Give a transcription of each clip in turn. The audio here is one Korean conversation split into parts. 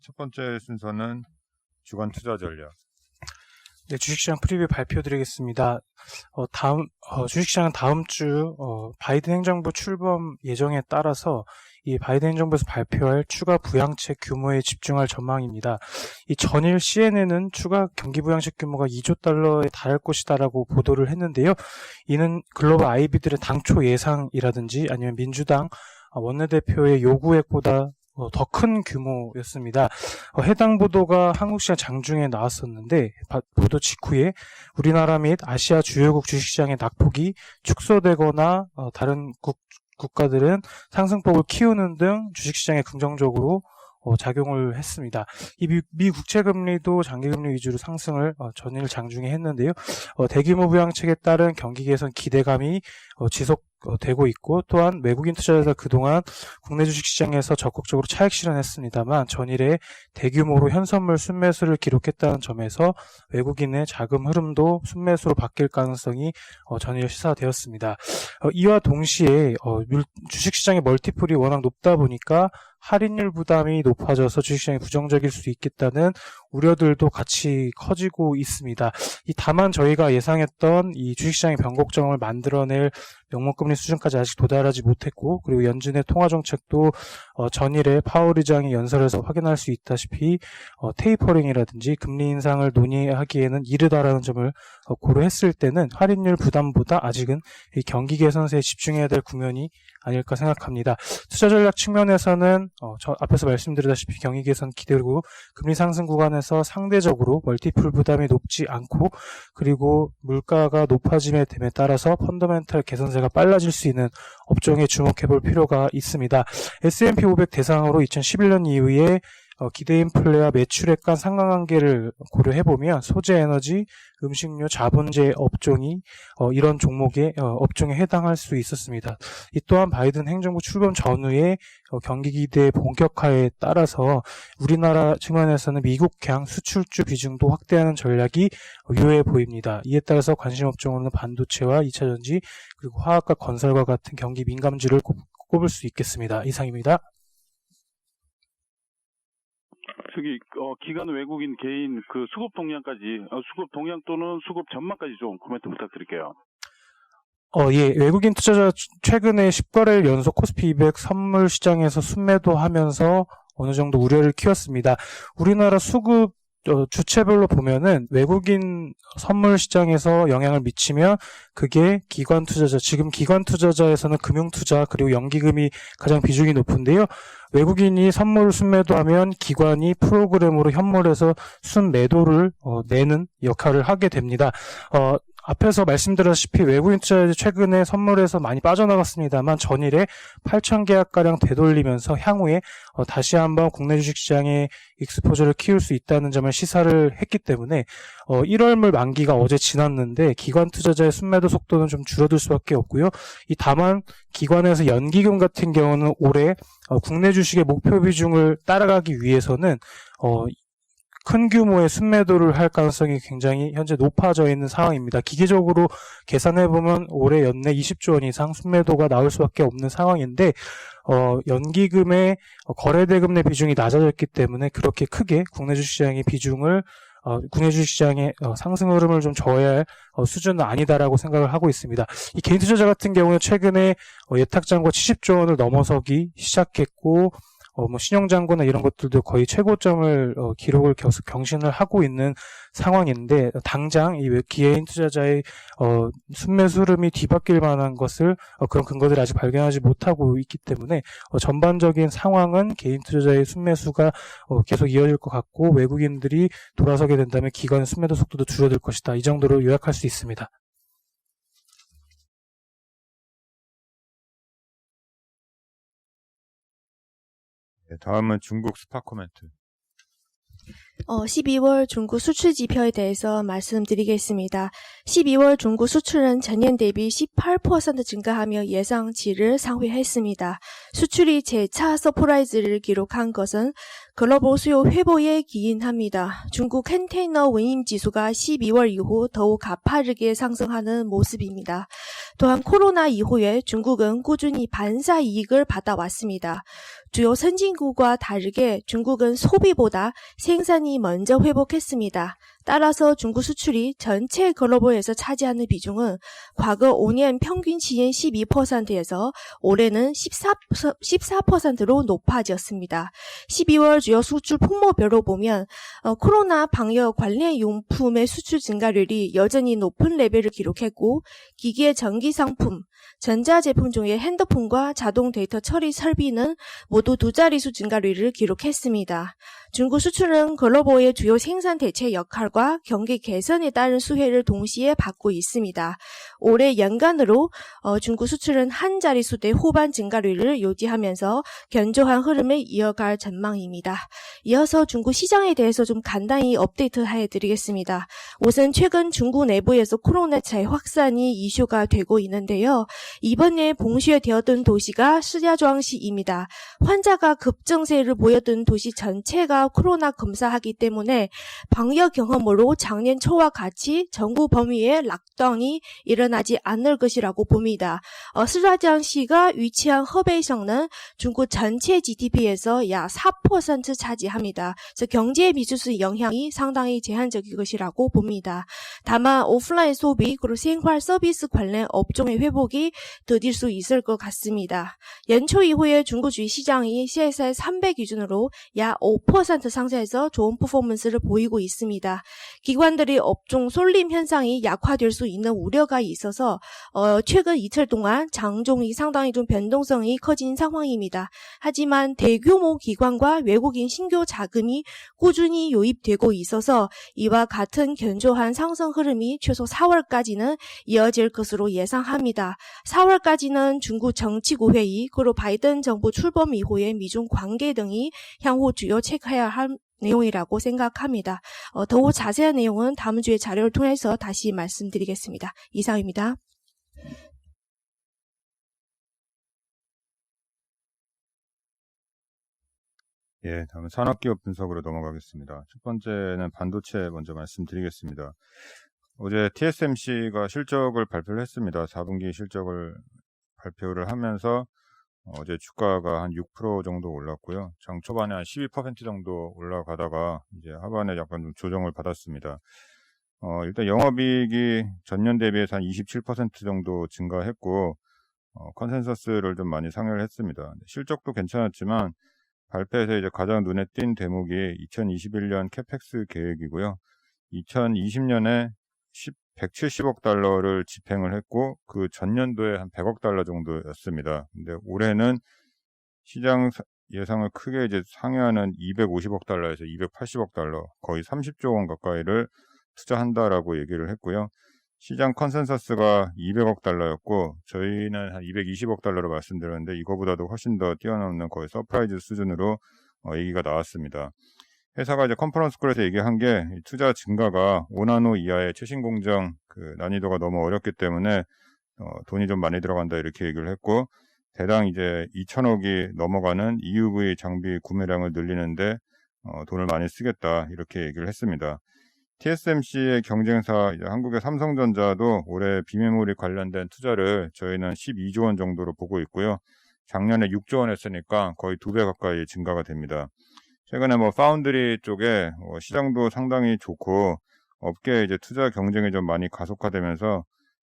첫 번째 순서는 주간 투자 전략. 네, 주식시장 프리뷰 발표드리겠습니다. 주식시장은 다음 주 바이든 행정부 출범 예정에 따라서 이 바이든 행정부에서 발표할 추가 부양책 규모에 집중할 전망입니다. 이 전일 CNN은 추가 경기 부양책 규모가 2조 달러에 달할 것이다라고 보도를 했는데요. 이는 글로벌 IB들의 당초 예상이라든지 아니면 민주당 원내대표의 요구액보다 더 큰 규모였습니다. 해당 보도가 한국시장 장중에 나왔었는데 보도 직후에 우리나라 및 아시아 주요국 주식시장의 낙폭이 축소되거나 다른 국가들은 상승폭을 키우는 등 주식시장에 긍정적으로 작용을 했습니다. 이 미 국채금리도 장기금리 위주로 상승을 전일 장중에 했는데요. 대규모 부양책에 따른 경기 개선 기대감이 지속되고 있고, 또한 외국인 투자자가 그동안 국내 주식시장에서 적극적으로 차익 실현했습니다만 전일에 대규모로 현선물 순매수를 기록했다는 점에서 외국인의 자금 흐름도 순매수로 바뀔 가능성이 전일 시사되었습니다. 이와 동시에 주식시장의 멀티플이 워낙 높다 보니까 할인율 부담이 높아져서 주식시장이 부정적일 수 있겠다는 우려들도 같이 커지고 있습니다. 다만 저희가 예상했던 이 주식시장의 변곡점을 만들어낼 명목금리 수준까지 아직 도달하지 못했고, 그리고 연준의 통화정책도 전일에 파월 의장이 연설에서 확인할 수 있다시피 테이퍼링이라든지 금리 인상을 논의하기에는 이르다라는 점을 고려했을 때는 할인율 부담보다 아직은 이 경기 개선세에 집중해야 될 국면이 아닐까 생각합니다. 투자 전략 측면에서는 앞에서 말씀드렸다시피 경기 개선 기대고 금리 상승 구간에서 상대적으로 멀티플 부담이 높지 않고, 그리고 물가가 높아짐에 됨에 따라서 펀더멘탈 개선세가 빨라질 수 있는 업종에 주목해 볼 필요가 있습니다. S&P 500 대상으로 2011년 이후에 기대 인플레와 매출액 간 상관관계를 고려해보면 소재 에너지, 음식료, 자본재 업종이 이런 종목의 업종에 해당할 수 있었습니다. 이 또한 바이든 행정부 출범 전후에 경기 기대의 본격화에 따라서 우리나라 측면에서는 미국향 수출주 비중도 확대하는 전략이 유효해 보입니다. 이에 따라서 관심 업종으로는 반도체와 2차전지, 그리고 화학과 건설과 같은 경기 민감주를 꼽을 수 있겠습니다. 이상입니다. 기관 외국인 개인 수급 동향까지, 수급 동향 또는 수급 전망까지 좀 코멘트 부탁드릴게요. 예, 외국인 투자자 최근에 10거래일 연속 코스피 200 선물 시장에서 순매도 하면서 어느 정도 우려를 키웠습니다. 우리나라 수급 주체별로 보면은 외국인 선물 시장에서 영향을 미치면 그게 기관 투자자, 지금 기관 투자자에서는 금융 투자 그리고 연기금이 가장 비중이 높은데요. 외국인이 선물 순매도하면 기관이 프로그램으로 현물에서 순매도를 내는 역할을 하게 됩니다. 앞에서 말씀드렸다시피 외국인 투자자들이 최근에 선물에서 많이 빠져나갔습니다만 전일에 8,000계약가량 되돌리면서 향후에 다시 한번 국내 주식시장의 익스포저를 키울 수 있다는 점을 시사를 했기 때문에 1월물 만기가 어제 지났는데 기관 투자자의 순매도 속도는 좀 줄어들 수밖에 없고요. 다만 기관에서 연기금 같은 경우는 올해 국내 주식의 목표 비중을 따라가기 위해서는 큰 규모의 순매도를 할 가능성이 굉장히 현재 높아져 있는 상황입니다. 기계적으로 계산해보면 올해 연내 20조 원 이상 순매도가 나올 수밖에 없는 상황인데 연기금의 거래대금 내 비중이 낮아졌기 때문에 그렇게 크게 국내 주식시장의 비중을 국내 주식시장의 상승 흐름을 좀 저해야 할 수준은 아니다라고 생각을 하고 있습니다. 이 개인 투자자 같은 경우는 최근에 예탁잔고 70조 원을 넘어서기 시작했고 신용잔고나 이런 것들도 거의 최고점을 기록을 계속 경신을 하고 있는 상황인데, 당장 이 개인 투자자의 순매수 흐름이 뒤바뀔 만한 것을 그런 근거들을 아직 발견하지 못하고 있기 때문에 전반적인 상황은 개인 투자자의 순매수가 계속 이어질 것 같고, 외국인들이 돌아서게 된다면 기관의 순매도 속도도 줄어들 것이다. 이 정도로 요약할 수 있습니다. 다음은 중국 스파 코멘트. 12월 중국 수출 지표에 대해서 말씀드리겠습니다. 12월 중국 수출은 전년 대비 18% 증가하며 예상치를 상회했습니다. 수출이 재차 서프라이즈를 기록한 것은 글로벌 수요 회복에 기인합니다. 중국 컨테이너 운임 지수가 12월 이후 더욱 가파르게 상승하는 모습입니다. 또한 코로나 이후에 중국은 꾸준히 반사 이익을 받아왔습니다. 주요 선진국과 다르게 중국은 소비보다 생산이 먼저 회복했습니다. 따라서 중국 수출이 전체 글로벌에서 차지하는 비중은 과거 5년 평균치인 12%에서 올해는 14%로 높아졌습니다. 12월 주요 수출 품목별로 보면 코로나 방역 관련 용품의 수출 증가율이 여전히 높은 레벨을 기록했고 기계 전기 상품, 전자제품 중에 핸드폰과 자동 데이터 처리 설비는 모두 두 자릿수 증가율을 기록했습니다. 중국 수출은 글로벌의 주요 생산 대체 역할과 경기 개선에 따른 수혜를 동시에 받고 있습니다. 올해 연간으로 중국 수출은 한 자릿수대 후반 증가율을 유지하면서 견조한 흐름을 이어갈 전망입니다. 이어서 중국 시장에 대해서 좀 간단히 업데이트해 드리겠습니다. 우선 최근 중국 내부에서 코로나 재확산이 이슈가 되고 있는데요. 이번에 봉쇄되었던 도시가 시자주앙시입니다. 환자가 급증세를 보였던 도시 전체가 코로나 검사하기 때문에 방역 경험으로 작년 초와 같이 전국 범위의 락다운이 일어나지 않을 것이라고 봅니다. 시자주앙시가 위치한 허베이성은 중국 전체 GDP에서 약 4% 차지합니다. 그래서 경제 미주수 영향이 상당히 제한적인 것이라고 봅니다. 다만 오프라인 소비 그리고 생활 서비스 관련 업종의 회복이 더딜 수 있을 것 같습니다. 연초 이후에 중국 주식시장이 CSI 300 기준으로 약 5% 상승해서 좋은 퍼포먼스를 보이고 있습니다. 기관들이 업종 쏠림 현상이 약화될 수 있는 우려가 있어서 최근 이틀 동안 장종이 상당히 좀 변동성이 커진 상황입니다. 하지만 대규모 기관과 외국인 신규 자금이 꾸준히 유입되고 있어서 이와 같은 견조한 상승 흐름이 최소 4월까지는 이어질 것으로 예상합니다. 4월까지는 중국 정치국회의 그리고 바이든 정부 출범 이후의 미중 관계 등이 향후 주요 체크해야 할 내용이라고 생각합니다. 더욱 자세한 내용은 다음 주에 자료를 통해서 다시 말씀드리겠습니다. 이상입니다. 예, 다음은 산업기업 분석으로 넘어가겠습니다. 첫 번째는 반도체 먼저 말씀드리겠습니다. 어제 TSMC가 실적을 발표를 했습니다. 4분기 실적을 발표를 하면서 어제 주가가 한 6% 정도 올랐고요. 장 초반에 한 12% 정도 올라가다가 이제 하반에 약간 좀 조정을 받았습니다. 일단 영업이익이 전년 대비해서 한 27% 정도 증가했고 컨센서스를 좀 많이 상회를 했습니다. 실적도 괜찮았지만 발표에서 이제 가장 눈에 띈 대목이 2021년 캐펙스 계획이고요. 2020년에 170억 달러를 집행을 했고 그 전년도에 한 100억 달러 정도였습니다. 근데 올해는 시장 예상을 크게 이제 상회하는 250억 달러에서 280억 달러, 거의 30조 원 가까이를 투자한다라고 얘기를 했고요. 시장 컨센서스가 200억 달러였고 저희는 한 220억 달러로 말씀드렸는데 이거보다도 훨씬 더 뛰어넘는 거의 서프라이즈 수준으로 얘기가 나왔습니다. 회사가 이제 컨퍼런스 콜에서 얘기한 게 투자 증가가 5나노 이하의 최신 공정 그 난이도가 너무 어렵기 때문에 돈이 좀 많이 들어간다 이렇게 얘기를 했고 대당 이제 2천억이 넘어가는 EUV 장비 구매량을 늘리는데 돈을 많이 쓰겠다 이렇게 얘기를 했습니다. TSMC의 경쟁사 이제 한국의 삼성전자도 올해 비메모리 관련된 투자를 저희는 12조 원 정도로 보고 있고요. 작년에 6조 원 했으니까 거의 2배 가까이 증가가 됩니다. 최근에 파운드리 쪽에 시장도 상당히 좋고 업계 이제 투자 경쟁이 좀 많이 가속화되면서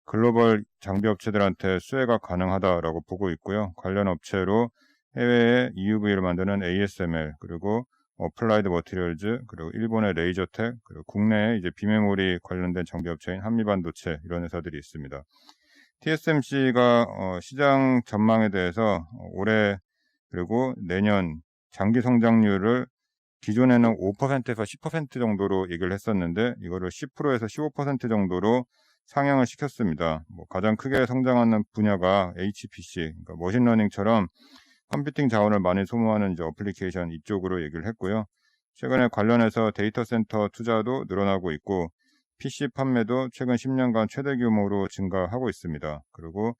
글로벌 장비 업체들한테 수혜가 가능하다라고 보고 있고요. 관련 업체로 해외에 EUV를 만드는 ASML 그리고 어플라이드 머티리얼즈 그리고 일본의 레이저텍 그리고 국내에 이제 비메모리 관련된 장비 업체인 한미반도체 이런 회사들이 있습니다. TSMC가 시장 전망에 대해서 올해 그리고 내년 장기 성장률을 기존에는 5%에서 10% 정도로 얘기를 했었는데 이거를 10%에서 15% 정도로 상향을 시켰습니다. 가장 크게 성장하는 분야가 HPC, 그러니까 머신러닝처럼 컴퓨팅 자원을 많이 소모하는 이제 어플리케이션 이쪽으로 얘기를 했고요. 최근에 관련해서 데이터 센터 투자도 늘어나고 있고 PC 판매도 최근 10년간 최대 규모로 증가하고 있습니다. 그리고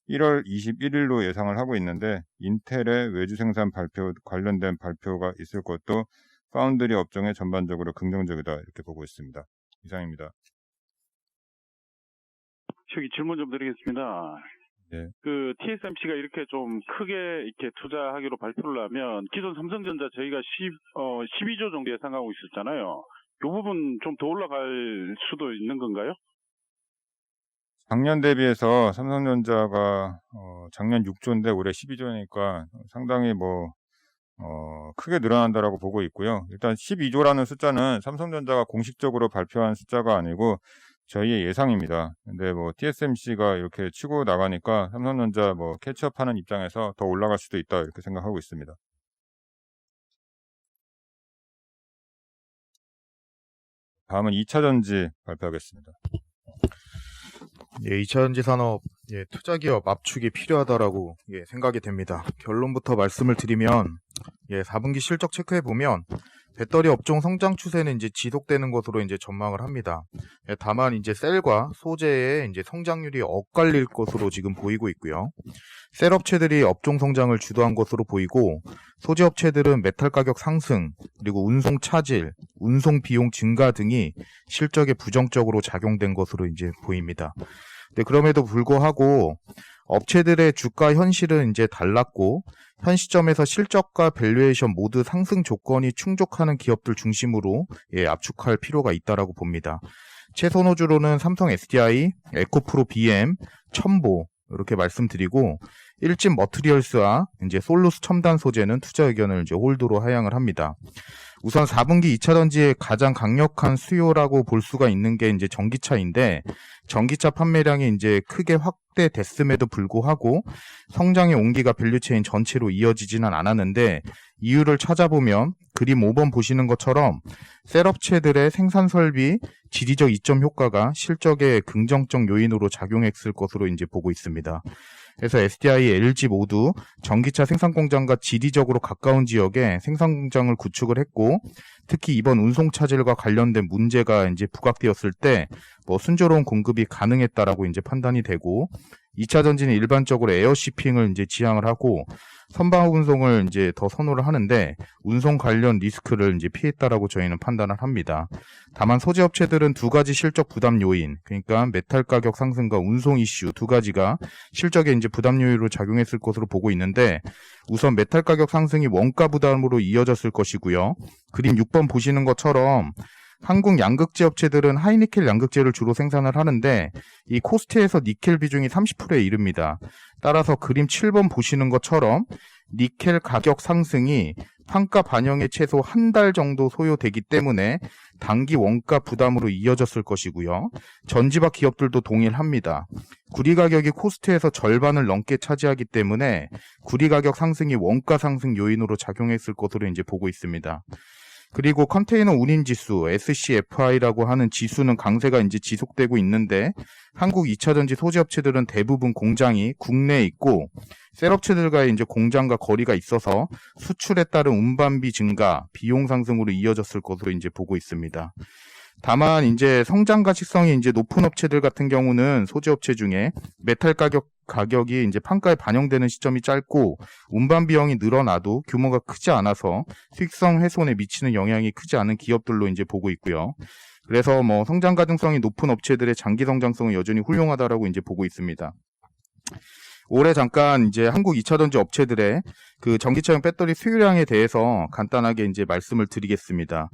1월 21일로 예상을 하고 있는데 인텔의 외주 생산 발표 관련된 발표가 있을 것도 파운드리 업종에 전반적으로 긍정적이다 이렇게 보고 있습니다. 이상입니다. 저기 질문 좀 드리겠습니다. 네. 그 TSMC가 이렇게 좀 크게 이렇게 투자하기로 발표를 하면 기존 삼성전자 저희가 12조 정도 예상하고 있었잖아요. 이 부분 좀 더 올라갈 수도 있는 건가요? 작년 대비해서 삼성전자가 작년 6조인데 올해 12조니까 상당히 크게 늘어난다라고 보고 있고요. 일단 12조라는 숫자는 삼성전자가 공식적으로 발표한 숫자가 아니고 저희의 예상입니다. 근데 TSMC가 이렇게 치고 나가니까 삼성전자 캐치업하는 입장에서 더 올라갈 수도 있다 이렇게 생각하고 있습니다. 다음은 2차전지 발표하겠습니다. 예, 2차전지 산업 투자기업 압축이 필요하다라고 생각이 됩니다. 결론부터 말씀을 드리면 4분기 실적 체크해 보면 배터리 업종 성장 추세는 이제 지속되는 것으로 이제 전망을 합니다. 다만 이제 셀과 소재의 이제 성장률이 엇갈릴 것으로 지금 보이고 있고요. 셀 업체들이 업종 성장을 주도한 것으로 보이고 소재 업체들은 메탈 가격 상승, 그리고 운송 차질, 운송 비용 증가 등이 실적에 부정적으로 작용된 것으로 이제 보입니다. 그럼에도 불구하고 업체들의 주가 현실은 이제 달랐고 현 시점에서 실적과 밸류에이션 모두 상승 조건이 충족하는 기업들 중심으로 압축할 필요가 있다라고 봅니다. 최선호주로는 삼성 SDI, 에코프로 BM, 첨보 이렇게 말씀드리고 일진 머트리얼스와 이제 솔루스 첨단 소재는 투자 의견을 이제 홀드로 하향을 합니다. 우선 4분기 2차전지의 가장 강력한 수요라고 볼 수가 있는 게 이제 전기차인데 전기차 판매량이 이제 크게 확대됐음에도 불구하고 성장의 온기가 밸류체인 전체로 이어지지는 않았는데 이유를 찾아보면 그림 5번 보시는 것처럼 셀업체들의 생산 설비 지리적 이점 효과가 실적에 긍정적 요인으로 작용했을 것으로 이제 보고 있습니다. 그래서 SDI, LG 모두 전기차 생산 공장과 지리적으로 가까운 지역에 생산 공장을 구축을 했고 특히 이번 운송 차질과 관련된 문제가 이제 부각되었을 때 순조로운 공급이 가능했다라고 이제 판단이 되고 2차 전지는 일반적으로 에어시핑을 이제 지향을 하고 선박 운송을 이제 더 선호를 하는데 운송 관련 리스크를 이제 피했다라고 저희는 판단을 합니다. 다만 소재 업체들은 두 가지 실적 부담 요인, 그러니까 메탈 가격 상승과 운송 이슈 두 가지가 실적에 이제 부담 요인으로 작용했을 것으로 보고 있는데 우선 메탈 가격 상승이 원가 부담으로 이어졌을 것이고요. 그림 6번 보시는 것처럼 한국 양극재 업체들은 하이니켈 양극재를 주로 생산을 하는데 이 코스트에서 니켈 비중이 30%에 이릅니다. 따라서 그림 7번 보시는 것처럼 니켈 가격 상승이 판가 반영에 최소 한 달 정도 소요되기 때문에 단기 원가 부담으로 이어졌을 것이고요. 전지박 기업들도 동일합니다. 구리 가격이 코스트에서 절반을 넘게 차지하기 때문에 구리 가격 상승이 원가 상승 요인으로 작용했을 것으로 이제 보고 있습니다. 그리고 컨테이너 운임 지수 SCFI라고 하는 지수는 강세가 이제 지속되고 있는데 한국 2차전지 소재 업체들은 대부분 공장이 국내에 있고 셀업체들과의 이제 공장과 거리가 있어서 수출에 따른 운반비 증가, 비용 상승으로 이어졌을 것으로 이제 보고 있습니다. 다만 이제 성장 가치성이 이제 높은 업체들 같은 경우는 소재 업체 중에 메탈 가격이 이제 판가에 반영되는 시점이 짧고 운반 비용이 늘어나도 규모가 크지 않아서 수익성 훼손에 미치는 영향이 크지 않은 기업들로 이제 보고 있고요. 그래서 성장 가능성이 높은 업체들의 장기 성장성은 여전히 훌륭하다라고 이제 보고 있습니다. 올해 잠깐 이제 한국 2차전지 업체들의 그 전기차용 배터리 수요량에 대해서 간단하게 이제 말씀을 드리겠습니다.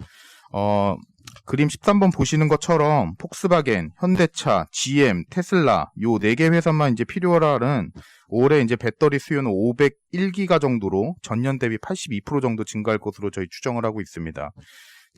그림 13번 보시는 것처럼 폭스바겐, 현대차, GM, 테슬라 요 4개 회사만 이제 필요하는 올해 이제 배터리 수요는 501기가 정도로 전년 대비 82% 정도 증가할 것으로 저희 추정을 하고 있습니다.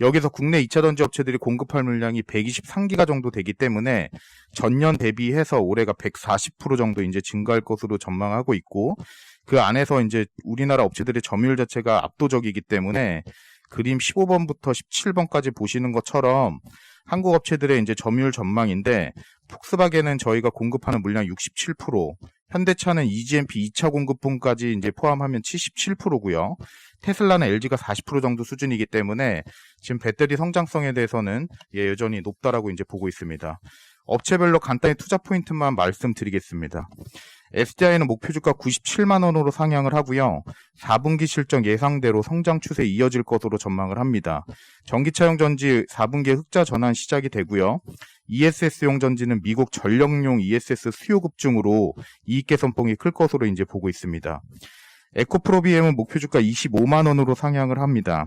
여기서 국내 2차전지 업체들이 공급할 물량이 123기가 정도 되기 때문에 전년 대비해서 올해가 140% 정도 이제 증가할 것으로 전망하고 있고 그 안에서 이제 우리나라 업체들의 점유율 자체가 압도적이기 때문에 그림 15번부터 17번까지 보시는 것처럼 한국 업체들의 이제 점유율 전망인데 폭스바겐은 저희가 공급하는 물량 67%, 현대차는 EGMP 2차 공급분까지 이제 포함하면 77%고요. 테슬라는 LG가 40% 정도 수준이기 때문에 지금 배터리 성장성에 대해서는 여전히 높다라고 이제 보고 있습니다. 업체별로 간단히 투자 포인트만 말씀드리겠습니다. SDI는 목표 주가 97만 원으로 상향을 하고요. 4분기 실적 예상대로 성장 추세 이어질 것으로 전망을 합니다. 전기차용 전지 4분기에 흑자 전환 시작이 되고요. ESS용 전지는 미국 전력용 ESS 수요 급증으로 이익 개선폭이 클 것으로 이제 보고 있습니다. 에코프로비엠은 목표 주가 25만 원으로 상향을 합니다.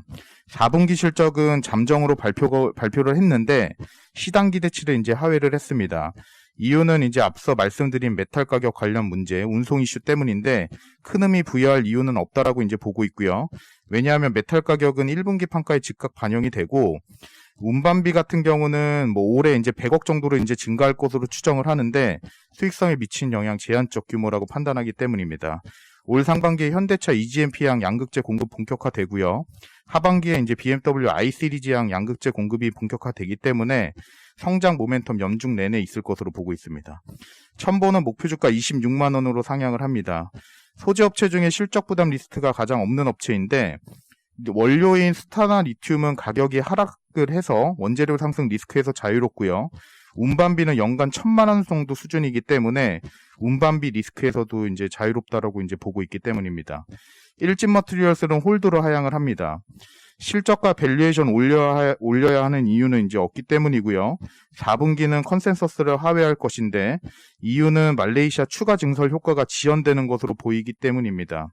4분기 실적은 잠정으로 발표를 했는데 시장 기대치를 이제 하회를 했습니다. 이유는 이제 앞서 말씀드린 메탈 가격 관련 문제, 운송 이슈 때문인데 큰 의미 부여할 이유는 없다라고 이제 보고 있고요. 왜냐하면 메탈 가격은 1분기 판가에 즉각 반영이 되고 운반비 같은 경우는 뭐 올해 이제 100억 정도로 이제 증가할 것으로 추정을 하는데 수익성에 미친 영향 제한적 규모라고 판단하기 때문입니다. 올 상반기에 현대차 EGMP향 양극재 공급 본격화되고요. 하반기에 이제 BMW i 시리즈향 양극재 공급이 본격화되기 때문에 성장 모멘텀 연중 내내 있을 것으로 보고 있습니다. 첨보는 목표 주가 26만 원으로 상향을 합니다. 소재업체 중에 실적 부담 리스크가 가장 없는 업체인데 원료인 스타나 리튬은 가격이 하락을 해서 원재료 상승 리스크에서 자유롭고요. 운반비는 연간 1,000만 원 정도 수준이기 때문에 운반비 리스크에서도 이제 자유롭다라고 이제 보고 있기 때문입니다. 일진 머티리얼스는 홀드로 하향을 합니다. 실적과 밸류에이션 올려야 하는 이유는 이제 없기 때문이고요. 4분기는 컨센서스를 하회할 것인데 이유는 말레이시아 추가 증설 효과가 지연되는 것으로 보이기 때문입니다.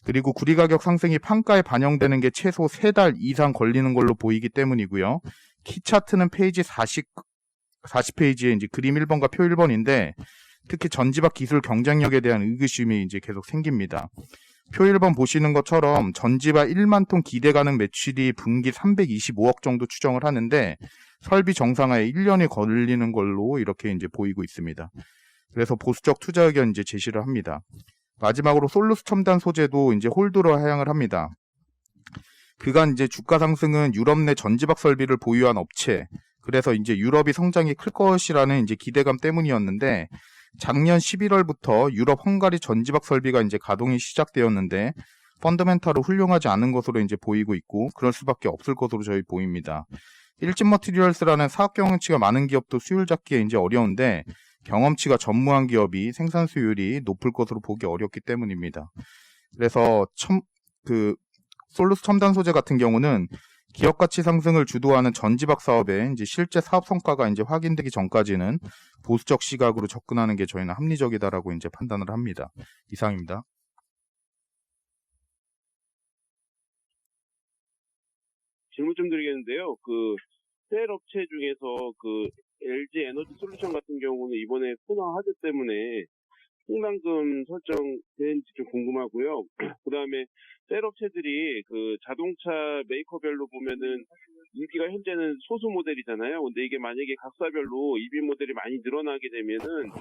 그리고 구리 가격 상승이 판가에 반영되는 게 최소 3달 이상 걸리는 걸로 보이기 때문이고요. 키 차트는 페이지 40페이지에 이제 그림 1번과 표 1번인데 특히 전지박 기술 경쟁력에 대한 의구심이 이제 계속 생깁니다. 표 1번 보시는 것처럼 전지박 1만 톤 기대 가능 매출이 분기 325억 정도 추정을 하는데 설비 정상화에 1년이 걸리는 걸로 이렇게 이제 보이고 있습니다. 그래서 보수적 투자 의견 이제 제시를 합니다. 마지막으로 솔루스 첨단 소재도 이제 홀드로 하향을 합니다. 그간 이제 주가 상승은 유럽 내 전지박 설비를 보유한 업체, 그래서 이제 유럽이 성장이 클 것이라는 이제 기대감 때문이었는데 작년 11월부터 유럽 헝가리 전지박 설비가 이제 가동이 시작되었는데 펀더멘탈로 훌륭하지 않은 것으로 이제 보이고 있고 그럴 수밖에 없을 것으로 저희 보입니다. 일진 머티리얼스라는 사업 경험치가 많은 기업도 수율 잡기에 이제 어려운데 경험치가 전무한 기업이 생산 수율이 높을 것으로 보기 어렵기 때문입니다. 그래서 솔루스 첨단 소재 같은 경우는 기업 가치 상승을 주도하는 전지박 사업의 이제 실제 사업 성과가 이제 확인되기 전까지는 보수적 시각으로 접근하는 게 저희는 합리적이다라고 이제 판단을 합니다. 이상입니다. 질문 좀 드리겠는데요. 셀 업체 중에서 LG 에너지 솔루션 같은 경우는 이번에 코너 하드 때문에 상당금 설정된지 좀 궁금하고요. 그 다음에 셀 업체들이 자동차 메이커별로 보면은 EV가 현재는 소수 모델이잖아요. 근데 이게 만약에 각사별로 EV 모델이 많이 늘어나게 되면은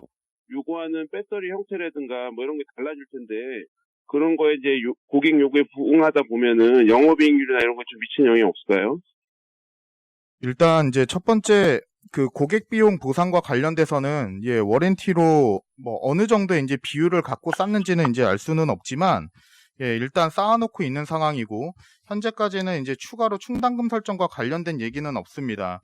요구하는 배터리 형태라든가 뭐 이런 게 달라질 텐데 그런 거에 이제 고객 요구에 부응하다 보면은 영업이익률이나 이런 거 좀 미치는 영향이 없을까요? 일단 이제 첫 번째 고객 비용 보상과 관련돼서는 워런티로 뭐 어느 정도의 이제 비율을 갖고 쌓는지는 이제 알 수는 없지만 일단 쌓아놓고 있는 상황이고 현재까지는 이제 추가로 충당금 설정과 관련된 얘기는 없습니다.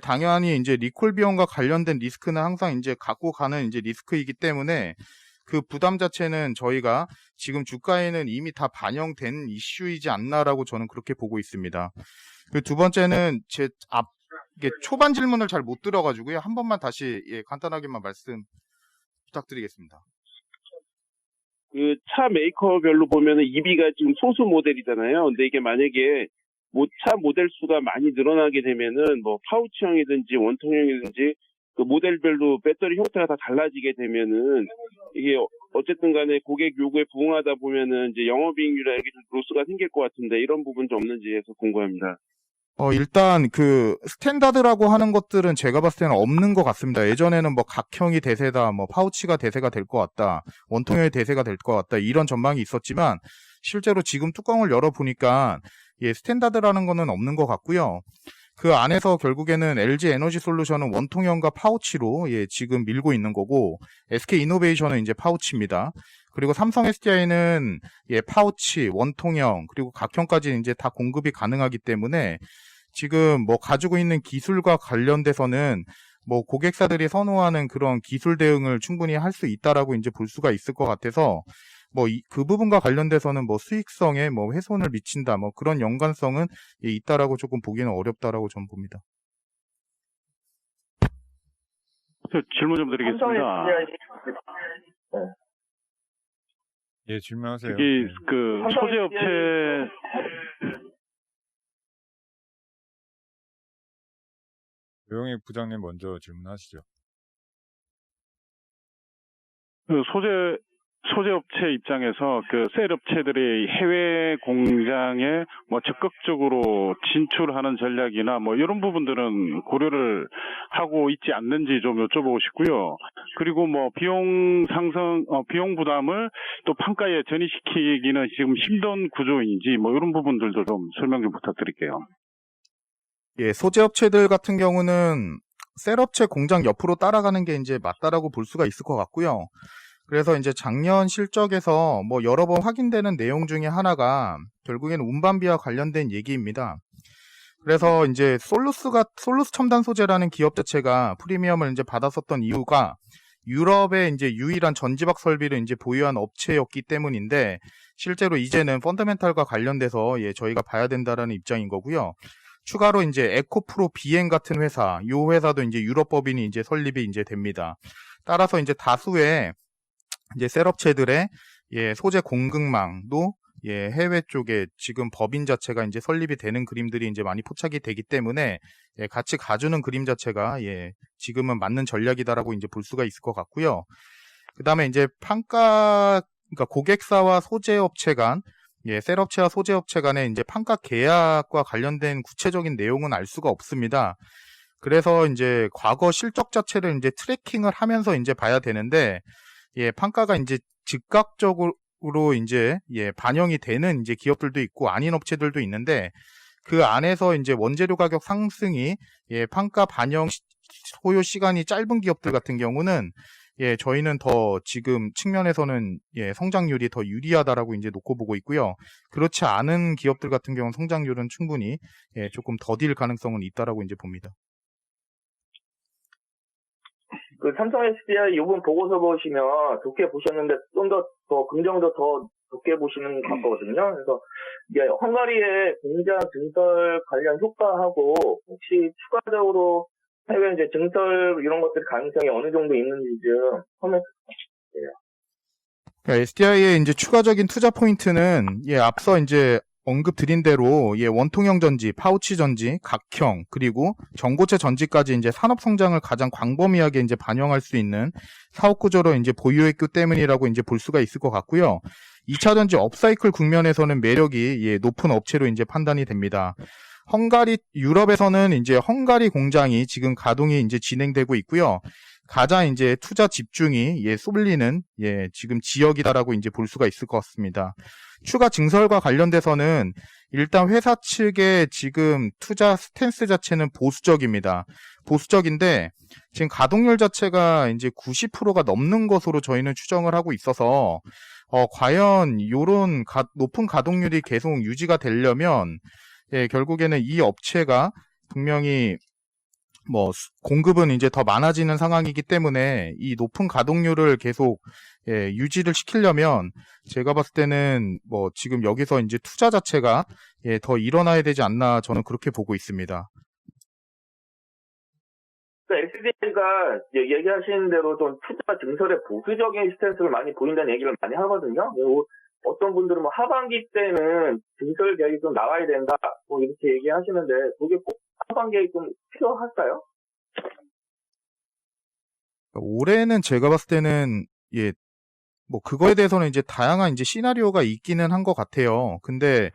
당연히 이제 리콜 비용과 관련된 리스크는 항상 이제 갖고 가는 이제 리스크이기 때문에 그 부담 자체는 저희가 지금 주가에는 이미 다 반영된 이슈이지 않나라고 저는 그렇게 보고 있습니다. 그 두 번째는 이게 초반 질문을 잘 못 들어가지고요. 한 번만 다시 간단하게만 말씀 부탁드리겠습니다. 차 메이커별로 보면은 EV가 지금 소수 모델이잖아요. 근데 이게 만약에 차 모델 수가 많이 늘어나게 되면은 뭐 파우치형이든지 원통형이든지 그 모델별로 배터리 형태가 다 달라지게 되면은 이게 어쨌든 간에 고객 요구에 부응하다 보면은 이제 영업이익률에 좀 로스가 생길 것 같은데 이런 부분 좀 없는지 해서 궁금합니다. 일단 스탠다드라고 하는 것들은 제가 봤을 때는 없는 것 같습니다. 예전에는 뭐 각형이 대세다, 뭐 파우치가 대세가 될 것 같다, 원통형이 대세가 될 것 같다 이런 전망이 있었지만 실제로 지금 뚜껑을 열어보니까 스탠다드라는 거는 없는 것 같고요. 그 안에서 결국에는 LG 에너지 솔루션은 원통형과 파우치로 지금 밀고 있는 거고, SK 이노베이션은 이제 파우치입니다. 그리고 삼성 SDI는 파우치, 원통형, 그리고 각형까지 이제 다 공급이 가능하기 때문에 지금 뭐 가지고 있는 기술과 관련돼서는 뭐 고객사들이 선호하는 그런 기술 대응을 충분히 할 수 있다라고 이제 볼 수가 있을 것 같아서 뭐 그 부분과 관련돼서는 뭐 수익성에 뭐 훼손을 미친다 뭐 그런 연관성은 있다라고 조금 보기는 어렵다라고 저는 봅니다. 질문 좀 드리겠습니다. 예, 질문하세요. 여기 네. 그 소재업체 조영익 부장님 먼저 질문하시죠. 그 소재업체 입장에서 그 셀업체들이 해외 공장에 뭐 적극적으로 진출하는 전략이나 뭐 이런 부분들은 고려를 하고 있지 않는지 좀 여쭤보고 싶고요. 그리고 뭐 비용 부담을 또 판가에 전이시키기는 지금 힘든 구조인지 뭐 이런 부분들도 좀 설명 좀 부탁드릴게요. 소재업체들 같은 경우는 셀업체 공장 옆으로 따라가는 게 이제 맞다라고 볼 수가 있을 것 같고요. 그래서 이제 작년 실적에서 뭐 여러 번 확인되는 내용 중에 하나가 결국에는 운반비와 관련된 얘기입니다. 그래서 이제 솔루스 첨단 소재라는 기업 자체가 프리미엄을 이제 받았었던 이유가 유럽의 이제 유일한 전지박 설비를 이제 보유한 업체였기 때문인데 실제로 이제는 펀더멘탈과 관련돼서 저희가 봐야 된다라는 입장인 거고요. 추가로 이제 에코프로 비행 같은 회사, 이 회사도 이제 유럽 법인이 이제 설립이 이제 됩니다. 따라서 이제 다수의 이제 셀업체들의 소재 공급망도 해외 쪽에 지금 법인 자체가 이제 설립이 되는 그림들이 이제 많이 포착이 되기 때문에 같이 가주는 그림 자체가 지금은 맞는 전략이다라고 이제 볼 수가 있을 것 같고요. 그 다음에 이제 그러니까 고객사와 소재업체 간 셀업체와 소재업체 간의 이제 판가 계약과 관련된 구체적인 내용은 알 수가 없습니다. 그래서 이제 과거 실적 자체를 이제 트래킹을 하면서 이제 봐야 되는데, 판가가 이제 즉각적으로 이제 반영이 되는 이제 기업들도 있고 아닌 업체들도 있는데, 그 안에서 이제 원재료 가격 상승이 판가 반영 소요 시간이 짧은 기업들 같은 경우는 저희는 더 지금 측면에서는 성장률이 더 유리하다라고 이제 놓고 보고 있고요. 그렇지 않은 기업들 같은 경우는 성장률은 충분히 조금 더딜 가능성은 있다라고 이제 봅니다. 그 삼성 SDI 이번 보고서 보시면 좋게 보셨는데 좀 더 긍정도 더 좋게 보시는 것 같거든요. 그래서 이게 헝가리의 공장 증설 관련 효과하고 혹시 추가적으로 해외 이제 증설 이런 것들 가능성이 어느 정도 있는지 좀 comment 부탁드려요. 그러니까 SDI의 이제 추가적인 투자 포인트는 앞서 이제 언급 드린 대로 원통형 전지, 파우치 전지, 각형, 그리고 전고체 전지까지 이제 산업 성장을 가장 광범위하게 이제 반영할 수 있는 사업 구조로 이제 보유했기 때문이라고 이제 볼 수가 있을 것 같고요. 2차 전지 업사이클 국면에서는 매력이 높은 업체로 이제 판단이 됩니다. 유럽에서는 이제 헝가리 공장이 지금 가동이 이제 진행되고 있고요. 가장 이제 투자 집중이 쏠리는 지금 지역이다라고 이제 볼 수가 있을 것 같습니다. 추가 증설과 관련돼서는 일단 회사 측의 지금 투자 스탠스 자체는 보수적입니다. 보수적인데 지금 가동률 자체가 이제 90%가 넘는 것으로 저희는 추정을 하고 있어서 과연 이런 높은 가동률이 계속 유지가 되려면 결국에는 이 업체가 분명히 뭐 공급은 이제 더 많아지는 상황이기 때문에 이 높은 가동률을 계속 유지를 시키려면 제가 봤을 때는 뭐 지금 여기서 이제 투자 자체가 더 일어나야 되지 않나 저는 그렇게 보고 있습니다. SDI가 얘기하시는 대로 좀 투자 증설에 보수적인 스탠스를 많이 보인다는 얘기를 많이 하거든요. 그리고 어떤 분들은 뭐 하반기 때는 증설 계획이 좀 나와야 된다 뭐 이렇게 얘기하시는데 그게 꼭 하반기에 좀 필요할까요? 올해는 제가 봤을 때는 뭐 그거에 대해서는 이제 다양한 이제 시나리오가 있기는 한 것 같아요. 근데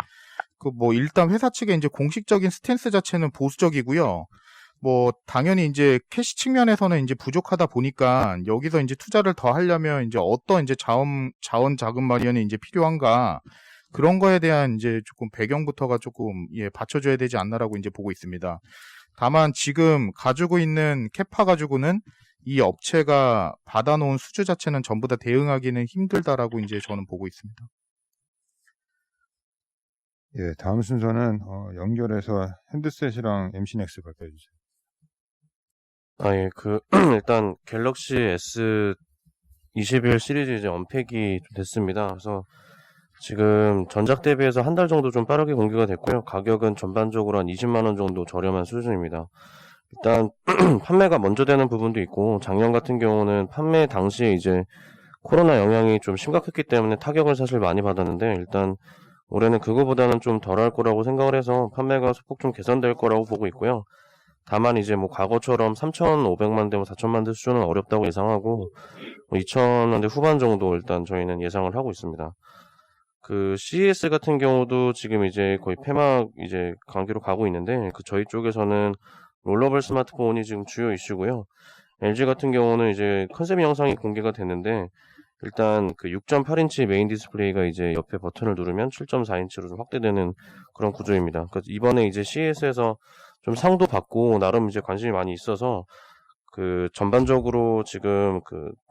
그 뭐 일단 회사 측의 이제 공식적인 스탠스 자체는 보수적이고요. 뭐 당연히 이제 캐시 측면에서는 이제 부족하다 보니까 여기서 이제 투자를 더 하려면 이제 어떤 이제 자원 자금 마련이 이제 필요한가 그런 거에 대한 이제 조금 배경부터가 조금 받쳐줘야 되지 않나라고 이제 보고 있습니다. 다만 지금 가지고 있는 캐파 가지고는 이 업체가 받아놓은 수주 자체는 전부 다 대응하기는 힘들다라고 이제 저는 보고 있습니다. 예, 다음 순서는 연결해서 핸드셋이랑 MC넥스 발표해 주세요. 예, 일단 갤럭시 S21 시리즈 이제 언팩이 좀 됐습니다. 그래서 지금 전작 대비해서 한 달 정도 좀 빠르게 공개가 됐고요. 가격은 전반적으로 한 20만 원 정도 저렴한 수준입니다. 일단 판매가 먼저 되는 부분도 있고, 작년 같은 경우는 판매 당시에 이제 코로나 영향이 좀 심각했기 때문에 타격을 사실 많이 받았는데, 일단 올해는 그거보다는 좀 덜할 거라고 생각을 해서 판매가 소폭 좀 개선될 거라고 보고 있고요. 다만 이제 뭐 과거처럼 3,500만 대, 4,000만 대 수준은 어렵다고 예상하고, 2,000만 대 후반 정도 일단 저희는 예상을 하고 있습니다. CES 같은 경우도 지금 이제 거의 폐막 이제 관계로 가고 있는데, 저희 쪽에서는 롤러블 스마트폰이 지금 주요 이슈고요. LG 같은 경우는 이제 컨셉 영상이 공개가 됐는데, 일단 6.8인치 메인 디스플레이가 이제 옆에 버튼을 누르면 7.4인치로 좀 확대되는 그런 구조입니다. 이번에 이제 CES에서 좀 상도 받고 나름 이제 관심이 많이 있어서 전반적으로 지금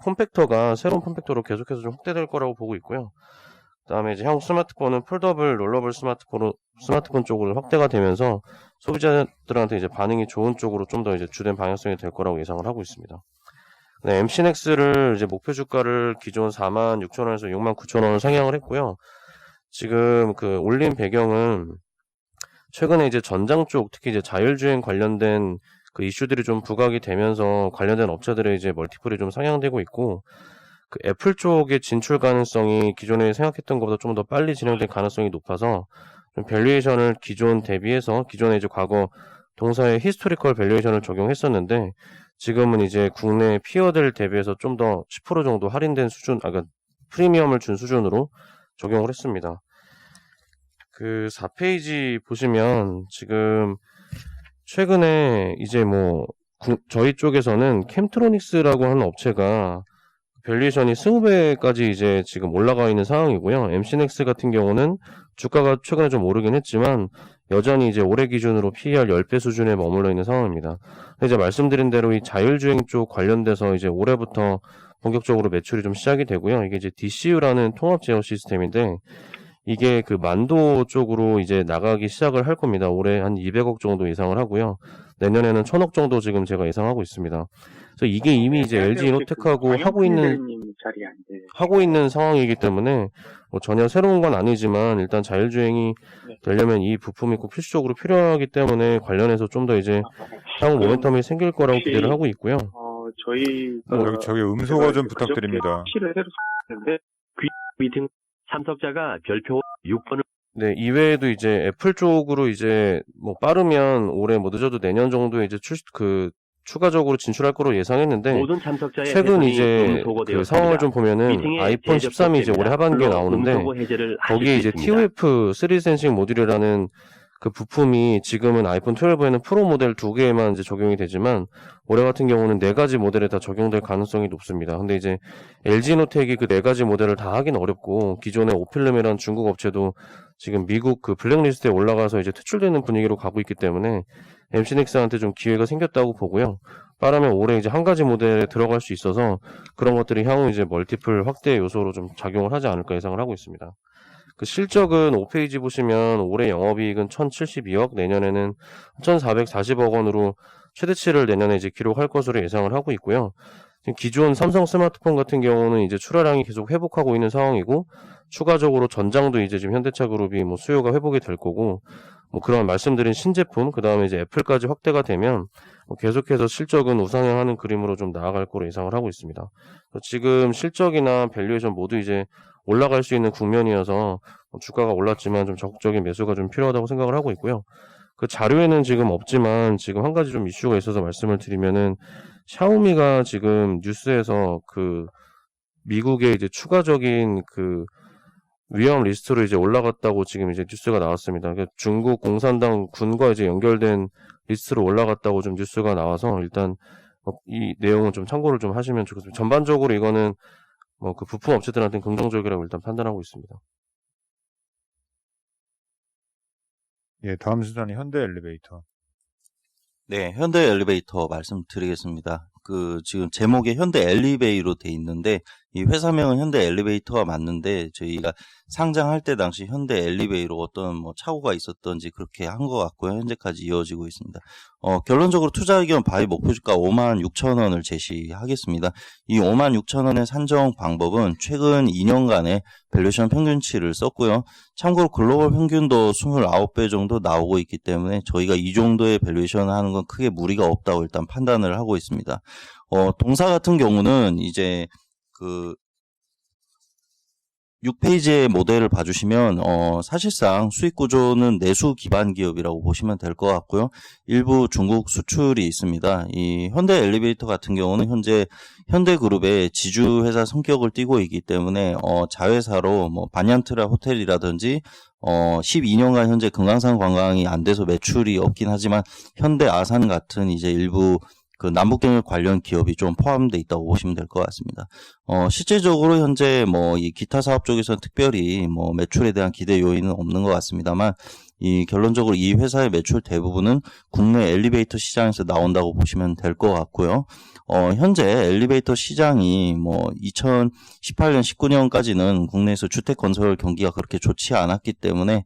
폼팩터가 새로운 폼팩터로 계속해서 좀 확대될 거라고 보고 있고요. 그다음에 이제 향후 스마트폰은 폴더블, 롤러블 스마트폰 쪽으로 확대가 되면서 소비자들한테 이제 반응이 좋은 쪽으로 좀 더 이제 주된 방향성이 될 거라고 예상을 하고 있습니다. 네, MC넥스를 이제 목표 주가를 기존 46,000원에서 69,000원을 상향을 했고요. 지금 올린 배경은 최근에 이제 전장 쪽, 특히 이제 자율주행 관련된 이슈들이 좀 부각이 되면서 관련된 업체들의 이제 멀티플이 좀 상향되고 있고, 애플 쪽의 진출 가능성이 기존에 생각했던 것보다 좀 더 빨리 진행될 가능성이 높아서 좀 밸류에이션을 기존 대비해서 기존에 이제 과거 동사의 히스토리컬 밸류에이션을 적용했었는데, 지금은 이제 국내 피어들 대비해서 좀 더 10% 정도 할인된 수준, 프리미엄을 준 수준으로 적용을 했습니다. 4페이지 보시면 지금 최근에 이제 저희 쪽에서는 캠트로닉스라고 하는 업체가 밸류에이션이 20배까지 이제 지금 올라가 있는 상황이고요. MC넥스 같은 경우는 주가가 최근에 좀 오르긴 했지만 여전히 이제 올해 기준으로 PER 10배 수준에 머물러 있는 상황입니다. 이제 말씀드린 대로 이 자율주행 쪽 관련돼서 이제 올해부터 본격적으로 매출이 좀 시작이 되고요. 이게 이제 DCU라는 통합 제어 시스템인데, 이게 만도 쪽으로 이제 나가기 시작을 할 겁니다. 올해 한 200억 정도 예상을 하고요. 내년에는 1,000억 정도 지금 제가 예상하고 있습니다. 그래서 이게 이미 이제 LG 이노텍하고 하고 있는 상황이기 때문에 전혀 새로운 건 아니지만, 일단 자율주행이 되려면 이 부품이 꼭 필수적으로 필요하기 때문에 관련해서 좀 더 이제 향후 모멘텀이 생길 거라고 기대를 하고 있고요. 저기 음소거 좀 부탁드립니다. 미팅 참석자가 별표 6번을. 네, 이외에도 이제 애플 쪽으로 이제 빠르면 올해 늦어도 내년 정도에 이제 추가적으로 진출할 거로 예상했는데, 모든 참석자의 최근 이제 보고되었습니다. 상황을 좀 보면은 아이폰 13이 이제 올해 하반기에 나오는데, 거기에 이제 TOF 3센싱 모듈이라는 부품이 지금은 아이폰 12에는 프로 모델 2개에만 이제 적용이 되지만, 올해 같은 경우는 4가지 모델에 다 적용될 가능성이 높습니다. 근데 이제 LG노텍이 4가지 모델을 다 하긴 어렵고, 기존의 오필름이라는 중국 업체도 지금 미국 블랙리스트에 올라가서 이제 퇴출되는 분위기로 가고 있기 때문에 MC넥스한테 좀 기회가 생겼다고 보고요. 빠르면 올해 이제 한 가지 모델에 들어갈 수 있어서 그런 것들이 향후 이제 멀티플 확대 요소로 좀 작용을 하지 않을까 예상을 하고 있습니다. 실적은 5페이지 보시면 올해 영업이익은 1,072억, 내년에는 1,440억 원으로 최대치를 내년에 이제 기록할 것으로 예상을 하고 있고요. 지금 기존 삼성 스마트폰 같은 경우는 이제 출하량이 계속 회복하고 있는 상황이고, 추가적으로 전장도 이제 지금 현대차 그룹이 수요가 회복이 될 거고, 그런 말씀드린 신제품, 그 다음에 이제 애플까지 확대가 되면 계속해서 실적은 우상향하는 그림으로 좀 나아갈 거로 예상을 하고 있습니다. 지금 실적이나 밸류에이션 모두 이제 올라갈 수 있는 국면이어서 주가가 올랐지만 좀 적극적인 매수가 좀 필요하다고 생각을 하고 있고요. 자료에는 지금 없지만 지금 한 가지 좀 이슈가 있어서 말씀을 드리면은, 샤오미가 지금 뉴스에서 미국의 이제 추가적인 위험 리스트로 이제 올라갔다고 지금 이제 뉴스가 나왔습니다. 중국 공산당 군과 이제 연결된 리스트로 올라갔다고 좀 뉴스가 나와서, 일단 이 내용은 좀 참고를 좀 하시면 좋겠습니다. 전반적으로 이거는 부품 업체들한테는 긍정적이라고 일단 판단하고 있습니다. 예, 다음 순서는 현대 엘리베이터. 네, 현대 엘리베이터 말씀드리겠습니다. 지금 제목에 현대 엘리베이로 돼 있는데, 이 회사명은 현대 엘리베이터가 맞는데, 저희가 상장할 때 당시 현대 엘리베이로 어떤 착오가 있었던지 그렇게 한 것 같고요. 현재까지 이어지고 있습니다. 결론적으로 투자 의견 바이 목표주가 56,000원을 제시하겠습니다. 이 56,000원의 산정 방법은 최근 2년간의 밸류에이션 평균치를 썼고요. 참고로 글로벌 평균도 29배 정도 나오고 있기 때문에 저희가 이 정도의 밸류에이션을 하는 건 크게 무리가 없다고 일단 판단을 하고 있습니다. 동사 같은 경우는 이제 6페이지의 모델을 봐주시면 사실상 수익 구조는 내수 기반 기업이라고 보시면 될 것 같고요. 일부 중국 수출이 있습니다. 이 현대 엘리베이터 같은 경우는 현재 현대그룹의 지주회사 성격을 띠고 있기 때문에 자회사로 반얀트라 호텔이라든지 12년간 현재 금강산 관광이 안 돼서 매출이 없긴 하지만 현대 아산 같은 이제 일부 남북경협 관련 기업이 좀 포함되어 있다고 보시면 될 것 같습니다. 실질적으로 현재 이 기타 사업 쪽에서는 특별히 매출에 대한 기대 요인은 없는 것 같습니다만, 결론적으로 이 회사의 매출 대부분은 국내 엘리베이터 시장에서 나온다고 보시면 될 것 같고요. 현재 엘리베이터 시장이 2018년, 19년까지는 국내에서 주택 건설 경기가 그렇게 좋지 않았기 때문에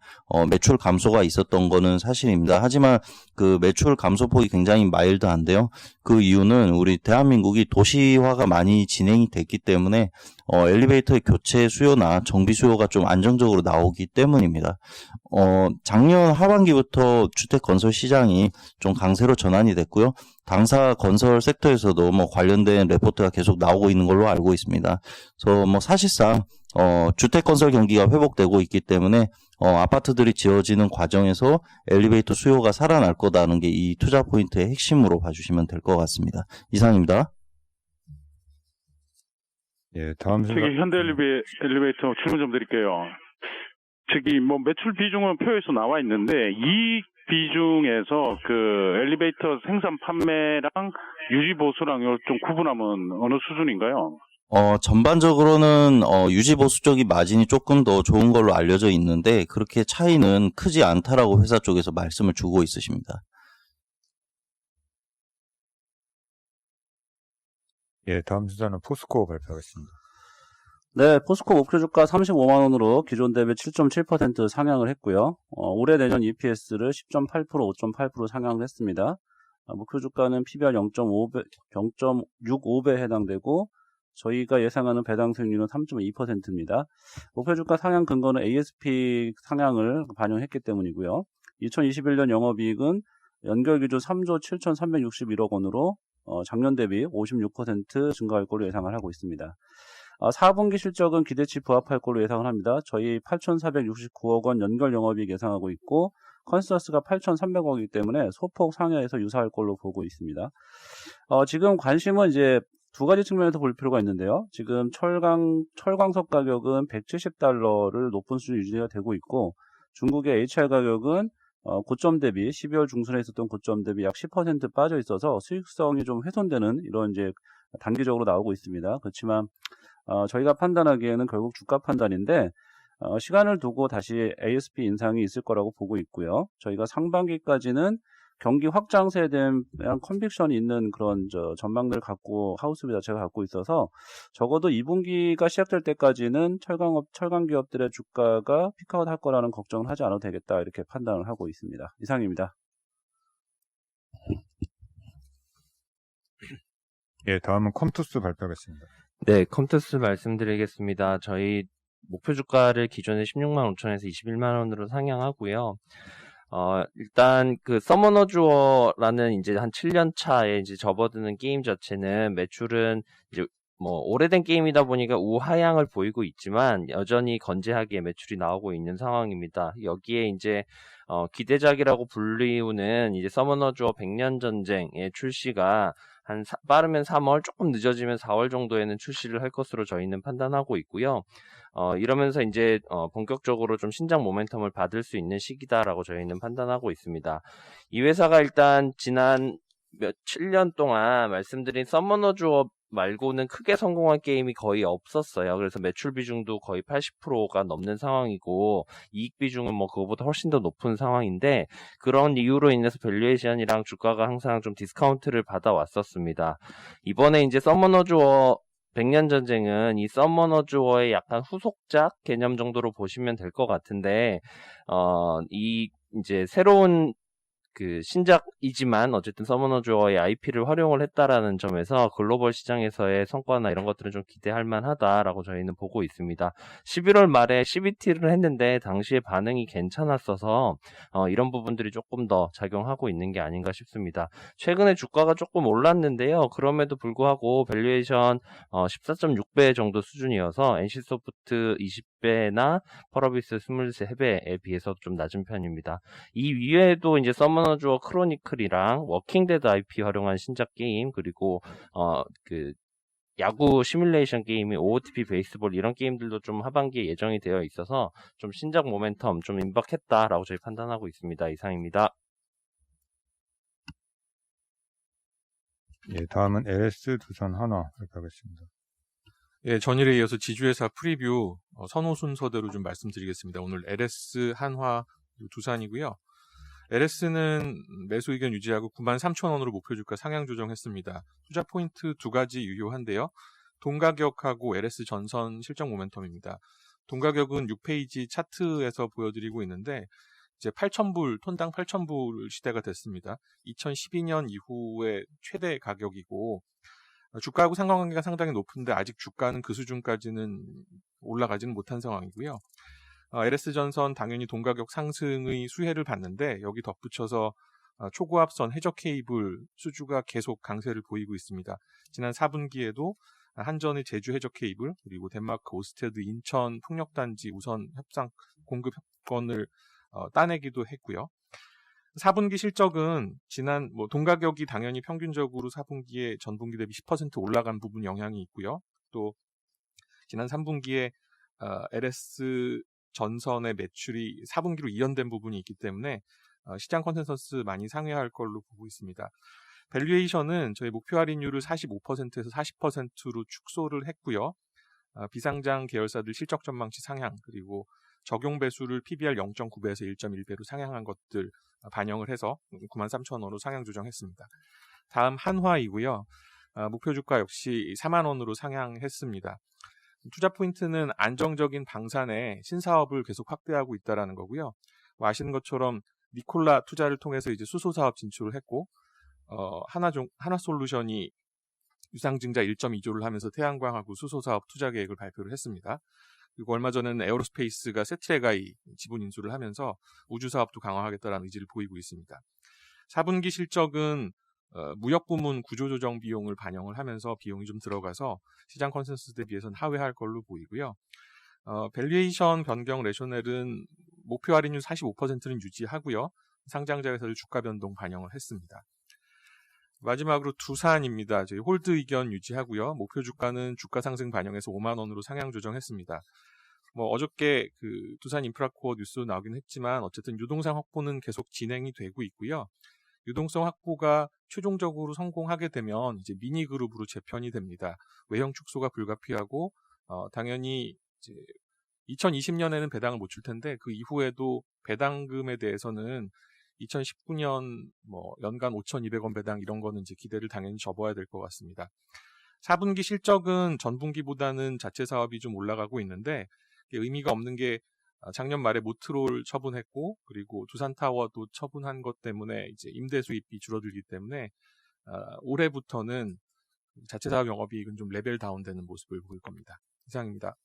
매출 감소가 있었던 거는 사실입니다. 하지만 그 매출 감소폭이 굉장히 마일드한데요. 그 이유는 우리 대한민국이 도시화가 많이 진행이 됐기 때문에 엘리베이터의 교체 수요나 정비 수요가 좀 안정적으로 나오기 때문입니다. 작년 하반기부터 주택 건설 시장이 좀 강세로 전환이 됐고요. 당사 건설 섹터에서도 관련된 레포트가 계속 나오고 있는 걸로 알고 있습니다. 그래서 사실상 주택 건설 경기가 회복되고 있기 때문에 아파트들이 지어지는 과정에서 엘리베이터 수요가 살아날 거다는 게 이 투자 포인트의 핵심으로 봐주시면 될 것 같습니다. 이상입니다. 예, 다음 순서. 현대 엘리베이터 질문 좀 드릴게요. 매출 비중은 표에서 나와 있는데 이익 비중에서 엘리베이터 생산 판매랑 유지 보수랑 좀 구분하면 어느 수준인가요? 전반적으로는 유지 보수 쪽이 마진이 조금 더 좋은 걸로 알려져 있는데 그렇게 차이는 크지 않다라고 회사 쪽에서 말씀을 주고 있으십니다. 예, 다음 순서는 포스코 발표하겠습니다. 네, 포스코 목표 주가 35만 원으로 기존 대비 7.7% 상향을 했고요. 올해 내년 EPS를 10.8%, 5.8% 상향을 했습니다. 목표 주가는 PBR 0.65배에 해당되고 저희가 예상하는 배당 수익률은 3.2%입니다. 목표 주가 상향 근거는 ASP 상향을 반영했기 때문이고요. 2021년 영업이익은 연결 기준 3조 7,361억 원으로 작년 대비 56% 증가할 걸로 예상을 하고 있습니다. 4분기 실적은 기대치 부합할 걸로 예상을 합니다. 저희 8,469억 원 연결 영업이익 예상하고 있고 컨센서스가 8,300억이기 때문에 소폭 상회에서 유사할 걸로 보고 있습니다. 지금 관심은 이제 두 가지 측면에서 볼 필요가 있는데요. 지금 철광석 가격은 170달러를 높은 수준 유지가 되고 있고 중국의 HR 가격은 고점 대비 12월 중순에 있었던 고점 대비 약 10% 빠져 있어서 수익성이 좀 훼손되는 이런 이제 단기적으로 나오고 있습니다. 그렇지만 저희가 판단하기에는 결국 주가 판단인데 시간을 두고 다시 ASP 인상이 있을 거라고 보고 있고요. 저희가 상반기까지는 경기 확장세에 대한 컨빅션이 있는 그런 전망들을 갖고 하우스비 자체가 갖고 있어서 적어도 2분기가 시작될 때까지는 철강 기업들의 주가가 피크아웃 할 거라는 걱정을 하지 않아도 되겠다 이렇게 판단을 하고 있습니다. 이상입니다. 예, 다음은 컴투스 발표하겠습니다. 네, 컴투스 말씀드리겠습니다. 저희 목표 주가를 기존에 16만 5천에서 21만 원으로 상향하고요. 일단 서머너주어라는 이제 한 7년 차에 이제 접어드는 게임 자체는 매출은 이제 오래된 게임이다 보니까 우하향을 보이고 있지만 여전히 건재하게 매출이 나오고 있는 상황입니다. 여기에 이제 기대작이라고 불리우는 이제 서머너주어 100년 전쟁의 출시가 빠르면 3월, 조금 늦어지면 4월 정도에는 출시를 할 것으로 저희는 판단하고 있고요. 이러면서 이제 본격적으로 좀 신작 모멘텀을 받을 수 있는 시기다라고 저희는 판단하고 있습니다. 이 회사가 일단 지난 7년 동안 말씀드린 서머너주어 말고는 크게 성공한 게임이 거의 없었어요. 그래서 매출 비중도 거의 80%가 넘는 상황이고 이익 비중은 뭐 그거보다 훨씬 더 높은 상황인데 그런 이유로 인해서 밸류에이션이랑 주가가 항상 좀 디스카운트를 받아왔었습니다. 이번에 이제 서머너즈워 100년 전쟁은 이 서머너즈워의 약간 후속작 개념 정도로 보시면 될 것 같은데 이 이제 새로운 그 신작이지만 어쨌든 서머너즈워의 IP를 활용을 했다라는 점에서 글로벌 시장에서의 성과나 이런 것들은 좀 기대할 만하다라고 저희는 보고 있습니다. 11월 말에 CBT를 했는데 당시에 반응이 괜찮았어서 이런 부분들이 조금 더 작용하고 있는 게 아닌가 싶습니다. 최근에 주가가 조금 올랐는데요. 그럼에도 불구하고 밸류에이션 14.6배 정도 수준이어서 NC소프트 20배나 펄어비스 23배에 비해서 좀 낮은 편입니다. 이 위에도 이제 서머너즈워 크로니클이랑 워킹데드 IP 활용한 신작 게임 그리고 그 야구 시뮬레이션 게임이 OOTP 베이스볼 이런 게임들도 좀 하반기에 예정이 되어 있어서 좀 신작 모멘텀 좀 임박했다라고 저희 판단하고 있습니다. 이상입니다. 예, 다음은 LS 두산 한화 발표하겠습니다. 예, 전일에 이어서 지주회사 프리뷰 선호 순서대로 좀 말씀드리겠습니다. 오늘 LS, 한화, 두산이고요. LS는 매수 의견 유지하고 93,000원으로 목표 주가 상향 조정했습니다. 투자 포인트 두 가지 유효한데요. 동가격하고 LS 전선 실적 모멘텀입니다. 동가격은 6페이지 차트에서 보여드리고 있는데 이제 8,000불, 톤당 8,000불 시대가 됐습니다. 2012년 이후의 최대 가격이고 주가하고 상관관계가 상당히 높은데 아직 주가는 그 수준까지는 올라가지는 못한 상황이고요. LS전선 당연히 동가격 상승의 수혜를 받는데 여기 덧붙여서 초고압선 해적 케이블 수주가 계속 강세를 보이고 있습니다. 지난 4분기에도 한전의 제주 해적 케이블 그리고 덴마크 오스테드 인천 풍력단지 우선 협상 공급 협건을 따내기도 했고요. 4분기 실적은 지난 동가격이 당연히 평균적으로 4분기에 전분기 대비 10% 올라간 부분 영향이 있고요. 또 지난 3분기에 LS 전선의 매출이 4분기로 이연된 부분이 있기 때문에 시장 컨센서스 많이 상회할 걸로 보고 있습니다. 밸류에이션은 저희 목표 할인율을 45%에서 40%로 축소를 했고요. 비상장 계열사들 실적 전망치 상향 그리고 적용 배수를 PBR 0.9배에서 1.1배로 상향한 것들 반영을 해서 93,000원으로 상향 조정했습니다. 다음 한화이고요. 목표 주가 역시 4만 원으로 상향했습니다. 투자 포인트는 안정적인 방산에 신사업을 계속 확대하고 있다라는 거고요. 아시는 것처럼 니콜라 투자를 통해서 이제 수소 사업 진출을 했고 하나솔루션이 유상증자 1.2조를 하면서 태양광하고 수소 사업 투자 계획을 발표를 했습니다. 그리고 얼마 전에는 에어로스페이스가 세트레가이 지분 인수를 하면서 우주 사업도 강화하겠다는 의지를 보이고 있습니다. 4분기 실적은 무역 부문 구조조정 비용을 반영을 하면서 비용이 좀 들어가서 시장 컨센서스 대비해서는 하회할 걸로 보이고요. 밸류에이션 변경 레셔넬은 목표 할인율 45%는 유지하고요. 상장자회사들 주가 변동 반영을 했습니다. 마지막으로 두산입니다. 저희 홀드 의견 유지하고요. 목표 주가는 주가 상승 반영해서 5만 원으로 상향 조정했습니다. 어저께 그 두산 인프라코어 뉴스 나오긴 했지만 어쨌든 유동성 확보는 계속 진행이 되고 있고요. 유동성 확보가 최종적으로 성공하게 되면 이제 미니 그룹으로 재편이 됩니다. 외형 축소가 불가피하고 당연히 이제 2020년에는 배당을 못 줄 텐데 그 이후에도 배당금에 대해서는 2019년 연간 5,200원 배당 이런 거는 이제 기대를 당연히 접어야 될 것 같습니다. 4분기 실적은 전분기보다는 자체 사업이 좀 올라가고 있는데 의미가 없는 게 작년 말에 모트롤 처분했고 그리고 두산타워도 처분한 것 때문에 이제 임대 수입이 줄어들기 때문에 올해부터는 자체 사업 영업이익은 좀 레벨 다운되는 모습을 보일 겁니다. 이상입니다.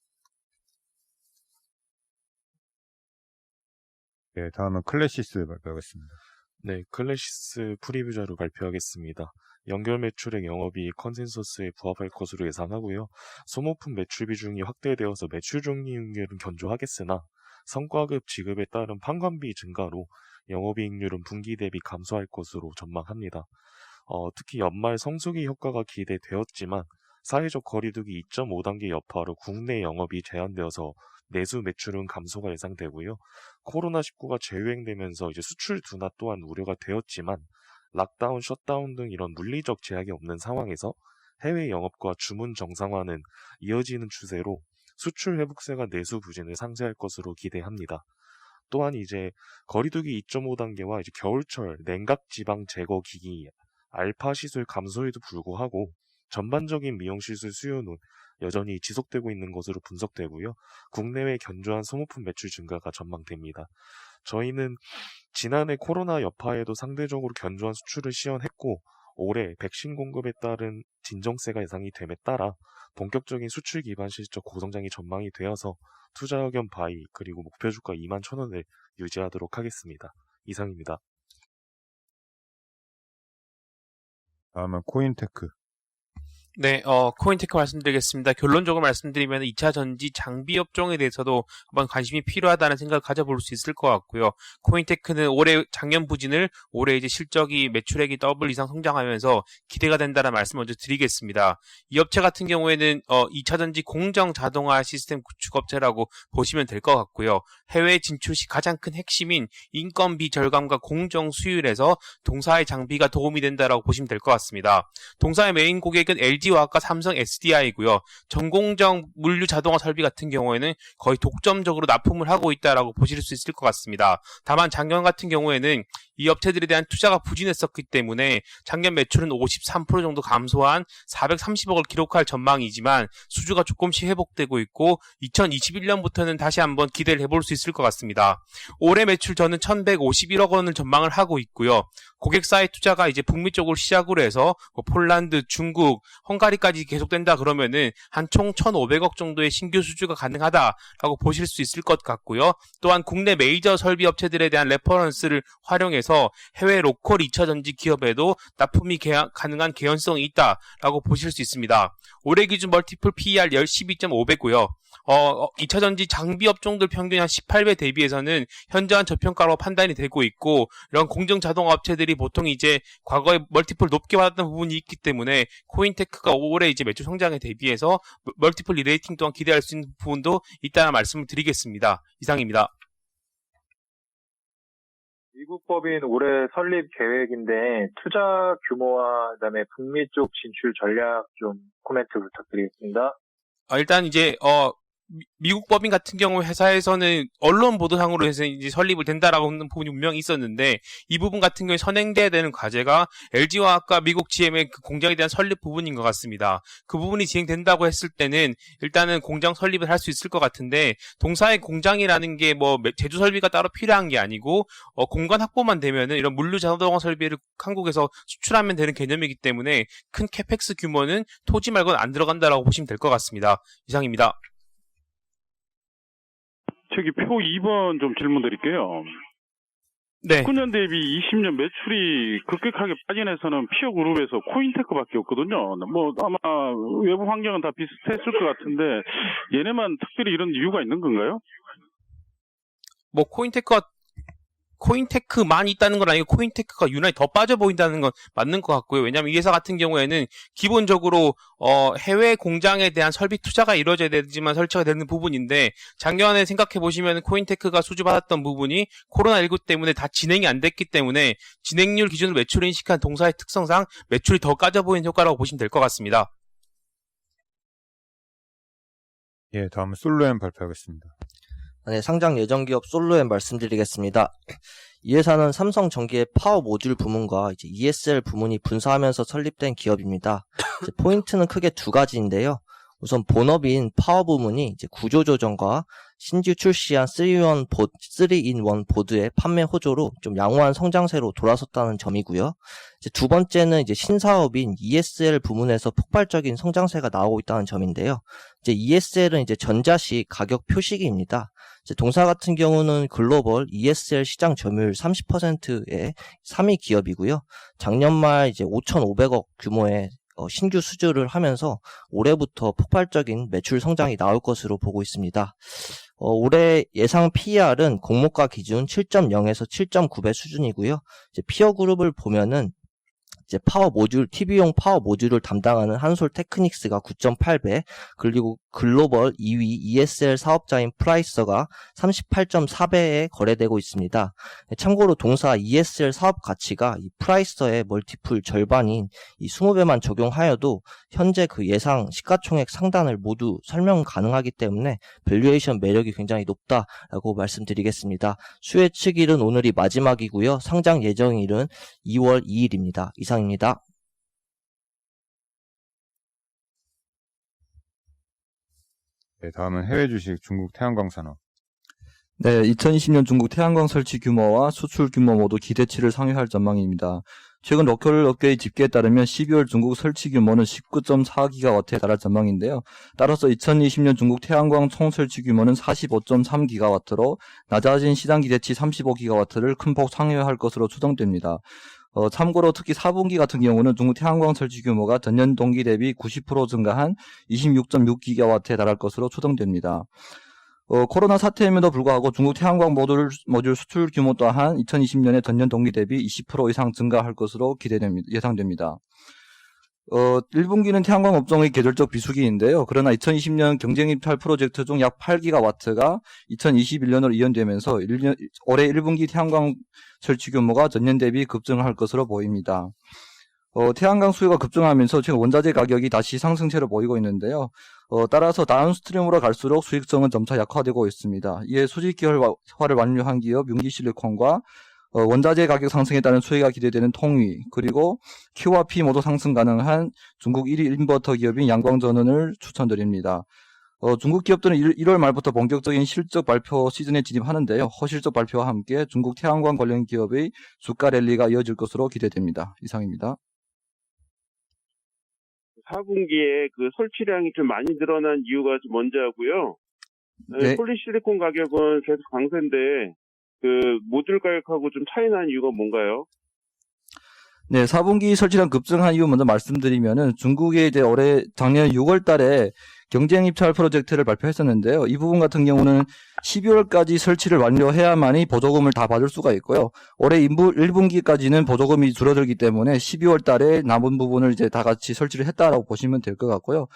네, 다음은 클래시스 발표하겠습니다. 네, 클래시스 프리뷰 자료 발표하겠습니다. 연결 매출액 영업이익 컨센서스에 부합할 것으로 예상하고요. 소모품 매출 비중이 확대되어서 매출 종이익률은 견조하겠으나 성과급 지급에 따른 판관비 증가로 영업이익률은 분기 대비 감소할 것으로 전망합니다. 특히 연말 성수기 효과가 기대되었지만 사회적 거리두기 2.5단계 여파로 국내 영업이 제한되어서 내수 매출은 감소가 예상되고요. 코로나19가 재유행되면서 이제 수출 둔화 또한 우려가 되었지만 락다운, 셧다운 등 이런 물리적 제약이 없는 상황에서 해외 영업과 주문 정상화는 이어지는 추세로 수출 회복세가 내수 부진을 상쇄할 것으로 기대합니다. 또한 이제 거리두기 2.5단계와 이제 겨울철 냉각 지방 제거 기기 알파 시술 감소에도 불구하고 전반적인 미용 시술 수요는 여전히 지속되고 있는 것으로 분석되고요. 국내외 견조한 소모품 매출 증가가 전망됩니다. 저희는 지난해 코로나 여파에도 상대적으로 견조한 수출을 시현했고 올해 백신 공급에 따른 진정세가 예상이 됨에 따라 본격적인 수출 기반 실적 고성장이 전망이 되어서 투자 의견 바이 그리고 목표 주가 21,000원을 유지하도록 하겠습니다. 이상입니다. 다음은 코인테크. 네, 코인테크 말씀드리겠습니다. 결론적으로 말씀드리면 2차 전지 장비 업종에 대해서도 한번 관심이 필요하다는 생각을 가져볼 수 있을 것 같고요. 코인테크는 올해 작년 부진을 올해 이제 실적이 매출액이 더블 이상 성장하면서 기대가 된다는 말씀 먼저 드리겠습니다. 이 업체 같은 경우에는 2차 전지 공정 자동화 시스템 구축 업체라고 보시면 될 것 같고요. 해외 진출 시 가장 큰 핵심인 인건비 절감과 공정 수율에서 동사의 장비가 도움이 된다라고 보시면 될 것 같습니다. 동사의 메인 고객은 LG화학과 삼성 SDI고요. 전공정 물류 자동화 설비 같은 경우에는 거의 독점적으로 납품을 하고 있다라고 보실 수 있을 것 같습니다. 다만 작년 같은 경우에는 이 업체들에 대한 투자가 부진했었기 때문에 작년 매출은 53% 정도 감소한 430억을 기록할 전망이지만 수주가 조금씩 회복되고 있고 2021년부터는 다시 한번 기대를 해볼 수 있을 것 같습니다. 올해 매출 저는 1151억 원을 전망을 하고 있고요. 고객사의 투자가 이제 북미 쪽을 시작으로 해서 폴란드, 중국, 헝가리까지 계속된다 그러면은 한 총 1,500억 정도의 신규 수주가 가능하다라고 보실 수 있을 것 같고요. 또한 국내 메이저 설비 업체들에 대한 레퍼런스를 활용해서 해외 로컬 2차 전지 기업에도 납품이 가능한 개연성이 있다라고 보실 수 있습니다. 올해 기준 멀티플 PER 12.5배고요. 2차 전지 장비 업종들 평균 한 18배 대비해서는 현저한 저평가로 판단이 되고 있고 이런 공정 자동화 업체들이 보통 이제 과거에 멀티플 높게 받았던 부분이 있기 때문에 코인테크가 올해 이제 매출 성장에 대비해서 멀티플 리레이팅 또한 기대할 수 있는 부분도 있다는 말씀을 드리겠습니다. 이상입니다. 미국 법인 올해 설립 계획인데 투자 규모와 그다음에 북미 쪽 진출 전략 좀 코멘트 부탁드리겠습니다. 일단 이제 미국 법인 같은 경우 회사에서는 언론 보도상으로 해서 이제 설립을 된다라고 하는 부분이 분명히 있었는데 이 부분 같은 경우에 선행돼야 되는 과제가 LG화학과 미국 GM의 그 공장에 대한 설립 부분인 것 같습니다. 그 부분이 진행된다고 했을 때는 일단은 공장 설립을 할 수 있을 것 같은데 동사의 공장이라는 게 뭐 제조 설비가 따로 필요한 게 아니고 공간 확보만 되면은 이런 물류 자동화 설비를 한국에서 수출하면 되는 개념이기 때문에 큰 캐펙스 규모는 토지 말고는 안 들어간다라고 보시면 될 것 같습니다. 이상입니다. 저기 표 2번 좀 질문 드릴게요. 네. 19년 대비 20년 매출이 급격하게 빠진 회사는 피어 그룹에서 코인테크밖에 없거든요. 뭐 아마 외부 환경은 다 비슷했을 것 같은데 얘네만 특별히 이런 이유가 있는 건가요? 뭐 코인테크만 있다는 건 아니고 코인테크가 유난히 더 빠져 보인다는 건 맞는 것 같고요. 왜냐하면 이 회사 같은 경우에는 기본적으로 해외 공장에 대한 설비 투자가 이루어져야 되지만 설치가 되는 부분인데 작년에 생각해 보시면 코인테크가 수주받았던 부분이 코로나19 때문에 다 진행이 안 됐기 때문에 진행률 기준으로 매출을 인식한 동사의 특성상 매출이 더 까져 보이는 효과라고 보시면 될 것 같습니다. 예, 다음은 솔로엠 발표하겠습니다. 네, 상장 예정 기업 솔로엠 말씀드리겠습니다. 이 회사는 삼성전기의 파워 모듈 부문과 이제 ESL 부문이 분사하면서 설립된 기업입니다. 이제 포인트는 크게 두 가지인데요. 우선 본업인 파워 부문이 이제 구조 조정과 신규 출시한 3-in-1 보드의 판매 호조로 좀 양호한 성장세로 돌아섰다는 점이고요. 이제 두 번째는 이제 신사업인 ESL 부문에서 폭발적인 성장세가 나오고 있다는 점인데요. 이제 ESL은 이제 전자식 가격 표시기입니다. 이제 동사 같은 경우는 글로벌 ESL 시장 점유율 30%의 3위 기업이고요. 작년 말 이제 5,500억 규모의 신규 수주를 하면서 올해부터 폭발적인 매출 성장이 나올 것으로 보고 있습니다. 올해 예상 PER은 공모가 기준 7.0에서 7.9배 수준이고요. 이제 피어 그룹을 보면은 이제 파워 모듈, TV용 파워 모듈을 담당하는 한솔 테크닉스가 9.8배, 그리고 글로벌 2위 ESL 사업자인 프라이서가 38.4배에 거래되고 있습니다. 참고로 동사 ESL 사업 가치가 이 프라이서의 멀티플 절반인 이 20배만 적용하여도 현재 그 예상 시가총액 상단을 모두 설명 가능하기 때문에 밸류에이션 매력이 굉장히 높다라고 말씀드리겠습니다. 수혜 측일은 오늘이 마지막이고요. 상장 예정일은 2월 2일입니다. 이상입니다. 네, 다음은 해외 주식 중국 태양광 산업. 네, 2020년 중국 태양광 설치 규모와 수출 규모 모두 기대치를 상회할 전망입니다. 최근 로컬 업계의 집계에 따르면 12월 중국 설치 규모는 19.4기가와트에 달할 전망인데요. 따라서 2020년 중국 태양광 총 설치 규모는 45.3기가와트로 낮아진 시장 기대치 35기가와트를 큰 폭 상회할 것으로 추정됩니다. 참고로 특히 4분기 같은 경우는 중국 태양광 설치 규모가 전년 동기 대비 90% 증가한 26.6기가와트에 달할 것으로 추정됩니다. 코로나 사태임에도 불구하고 중국 태양광 모듈 수출 규모 또한 2020년에 전년 동기 대비 20% 이상 증가할 것으로 예상됩니다. 1분기는 태양광 업종의 계절적 비수기인데요. 그러나 2020년 경쟁 입찰 프로젝트 중 약 8기가와트가 2021년으로 이연되면서 올해 1분기 태양광 설치 규모가 전년 대비 급증할 것으로 보입니다. 태양광 수요가 급증하면서 지금 원자재 가격이 다시 상승세로 보이고 있는데요. 따라서 다운스트림으로 갈수록 수익성은 점차 약화되고 있습니다. 이에 수직 계열화를 완료한 기업 융기실리콘과 원자재 가격 상승에 따른 수혜가 기대되는 통위, 그리고 Q와 P 모두 상승 가능한 중국 1위 인버터 기업인 양광전원을 추천드립니다. 중국 기업들은 1월 말부터 본격적인 실적 발표 시즌에 진입하는데요. 허실적 발표와 함께 중국 태양광 관련 기업의 주가 랠리가 이어질 것으로 기대됩니다. 이상입니다. 4분기에 그 설치량이 좀 많이 늘어난 이유가 좀 뭔지 하고요. 네. 폴리실리콘 가격은 계속 강세인데 그 모듈 가격하고 좀 차이 나는 이유가 뭔가요? 네, 4분기 설치량 급증한 이유 먼저 말씀드리면은 중국에 이제 작년 6월 달에 경쟁 입찰 프로젝트를 발표했었는데요. 이 부분 같은 경우는 12월까지 설치를 완료해야만이 보조금을 다 받을 수가 있고요. 올해 1분기까지는 보조금이 줄어들기 때문에 12월 달에 남은 부분을 이제 다 같이 설치를 했다라고 보시면 될 것 같고요.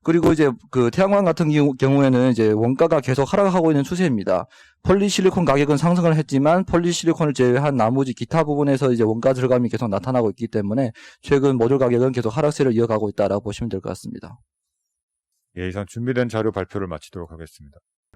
그리고 이제 그 태양광 같은 경우에는 이제 원가가 계속 하락하고 있는 추세입니다. 폴리실리콘 가격은 상승을 했지만 폴리실리콘을 제외한 나머지 기타 부분에서 이제 원가 절감이 계속 나타나고 있기 때문에 최근 모듈 가격은 계속 하락세를 이어가고 있다라고 보시면 될 것 같습니다. 예, 이상 준비된 자료 발표를 마치도록 하겠습니다.